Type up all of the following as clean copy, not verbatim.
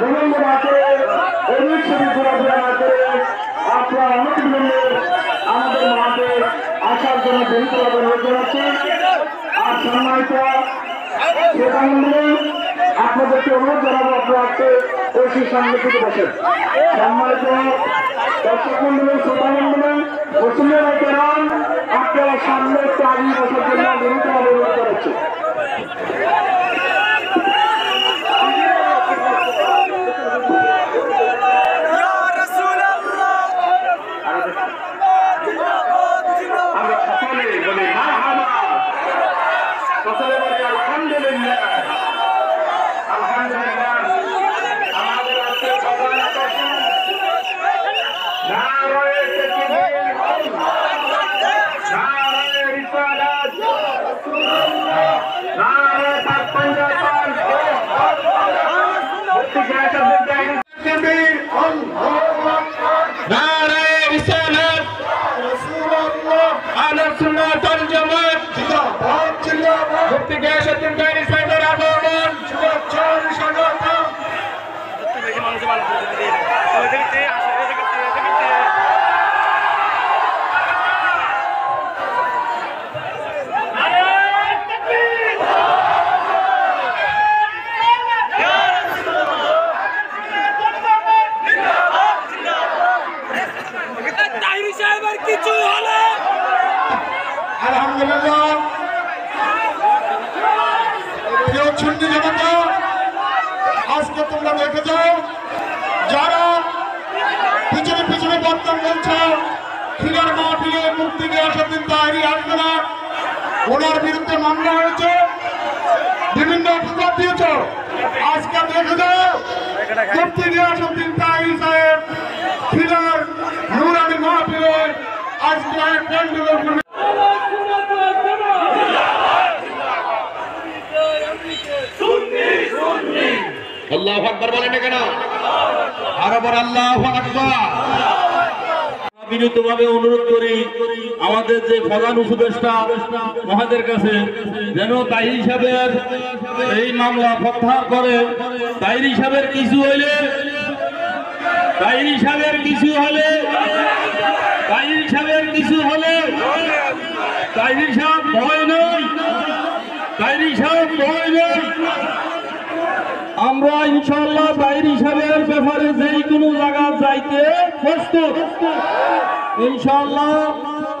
বিলম্ব না করে এদিক সেদিক ঘোরাফেরা না করে আপনারা অনেক বিলম্বে আমাদের মাঠে আসার জন্য বিনীতভাবে অনুরোধ জানাচ্ছি। আর সম্মানিত শ্রোতামণ্ডলী, আপনাদেরকে অনুরোধ জানাবো আপনারা ঐশীর সামনে থেকে বসেন। সম্মানিত দর্শক মন্ডলী, শ্রোতামণ্ডলী, মুসলিমের কেরাম, আপনারা সামনে একটু আগিয়ে বসার জন্য বিনীতভাবে অনুরোধ জানাচ্ছি। আমরা সকলে বলি মারহাবা, সকলে বলি আলহামদুলিল্লাহ। আলহামদুলিল্লাহ আমাদের আজকে প্রধান আকর্ষণ নারায়ে তাকবীর, নারায়ে রিসালাত, নারায়ে পাক পাঞ্জাতন, মুফতি গিয়াসউদ্দিন তাকবীর, আল্লাহু আকবার, নারায়ে রিসালাত, রাসূলুল্লাহ, আহলে সুন্নাত ওয়াল জামাত, জিন্দাবাদ জিন্দাবাদ, মুফতি গিয়াসউদ্দিন তাকবীর সাহেবের আগমন, শুভেচ্ছার স্বাগতম। আলহামদুলিল্লাহ, প্রিয় সুন্নি জনতা, আজকে তোমরা দেখে যাও যারা পিছনে পিছনে বক্তব্য বলছে খিলার মাহফিলে মুফতি গিয়াসউদ্দিন তাহেরি আসবে না, ওনার বিরুদ্ধে মামলা হয়েছে, বিভিন্ন অপবাদ দিয়েছ। আজকে দেখে যাও মুফতি গিয়াসউদ্দিন তাহেরি সাহেব খিলার নুরানি মাহফিলে আজকে প্যান্ডেলের আল্লাহু আকবার বলেন না কেন? আরো বড় আল্লাহু আকবার। বিনীতভাবে অনুরোধ করি আমাদের যে প্রধান উপদেষ্টা মহাদের কাছে যেন তাহির সাহেবের এই মামলা প্রত্যাহার করে। তাহির সাহেবের কিছু হলে তাহির সাহেবের কিছু হলে তাহির সাহেবের কিছু হলে তাহির সাহেব ভয় নয়, তাহির সাহেব ভয় নয়। আমরা ইনশাআল্লাহ তাহির সাহেবের ব্যাপারে যেই কোনো জায়গা যাইতে প্রস্তুত। ইনশাআল্লাহ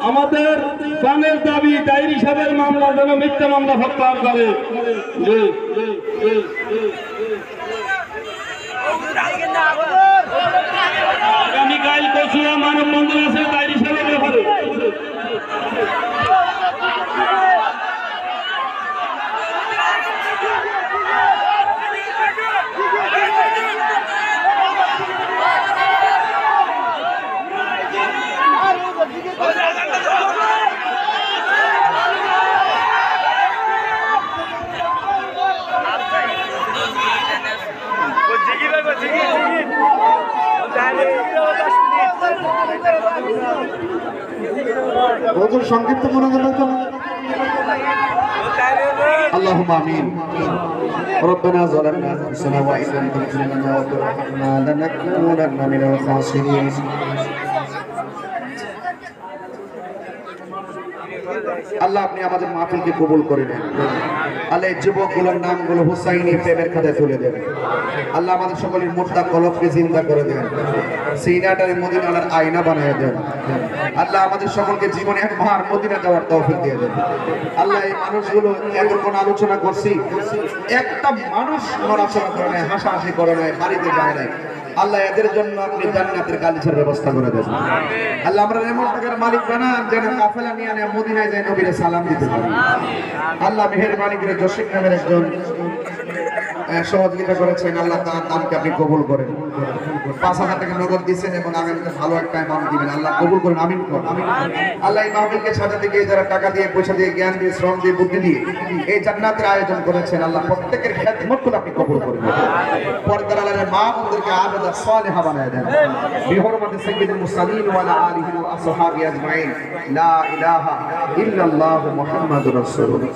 আমাদের প্রাণের দাবি তাহির সাহেবের মামলা যেন মিথ্যা মামলা প্রত্যাহার করে। আগামীকাল কচুয়া মানববন্ধন আছে তাহির সাহেবের ব্যাপারে। হুজুর সংক্ষিপ্ত মনোযোগ আল্লাহুম্মা আমিন। ربنا ظلمنا أنفسنا وإن لم تغفر لنا وترحمنا لنكونن من الخاسرين। আল্লাহ আপনি আমাদের মাহফিলকে কবুল করে নেন। আল্লাহ যুবকগুলোর নামগুলো হুসাইনি প্রেমের খাতায় তুলে দেন। আল্লাহ আমাদের সকলের মুর্দা কলবকে জিন্দা করে দেন, সিনাটারে মদিনার আয়না বানিয়ে দেন। আল্লাহ আমাদের সকলকে জীবনে একবার মদিনা যাওয়ার তৌফিক দিয়ে দেন। আল্লাহ এই মানুষগুলো এতক্ষণ আলোচনা করছি, একটা মানুষ নড়াচড়া করে নাই, হাসাহাসি করে নাই, বাড়িতে যায় নাই। আল্লাহ এদের জন্য আপনি জান্নাতের গালিচার ব্যবস্থা করে দেন। আল্লাহ আমরা এমন টাকার মালিক বানান যেন কাফেলা নিয়ে মদিনায় যায় নবীর সালাম দিতে পারি। আল্লাহ মেহেরবানি করে জসিম নামের একজন সহযোগিতা করেছেন, আল্লাহ তার দানকে আপনি কবুল করেন। ৫,০০০ টাকা নগদ দিয়েছেন এবং আগামীতে ভালো একটা অ্যামাউন্ট দিবেন, আল্লাহ কবুল করেন, আমিন করেন। আল্লাহ এই মাহফিলকে সাজাতে গিয়ে যারা টাকা দিয়ে, পয়সা দিয়ে, জ্ঞান দিয়ে, শ্রম দিয়ে, বুদ্ধি দিয়ে এই জান্নাতের আয়োজন করেছেন, আল্লাহ প্রত্যেকের খেদমতগুলো আপনি কবুল করবেন। পর্দার আলালের মা বোনদেরকে আবেদা সালেহা বানায় দেন। বিহরমতে সাইয়্যিদুল মুরসালিন ওয়া আলা আলিহি ওয়া আসহাবিহি আজমাইন। লা ইলাহা ইল্লাল্লাহু মুহাম্মাদুর রাসূলুল্লাহ।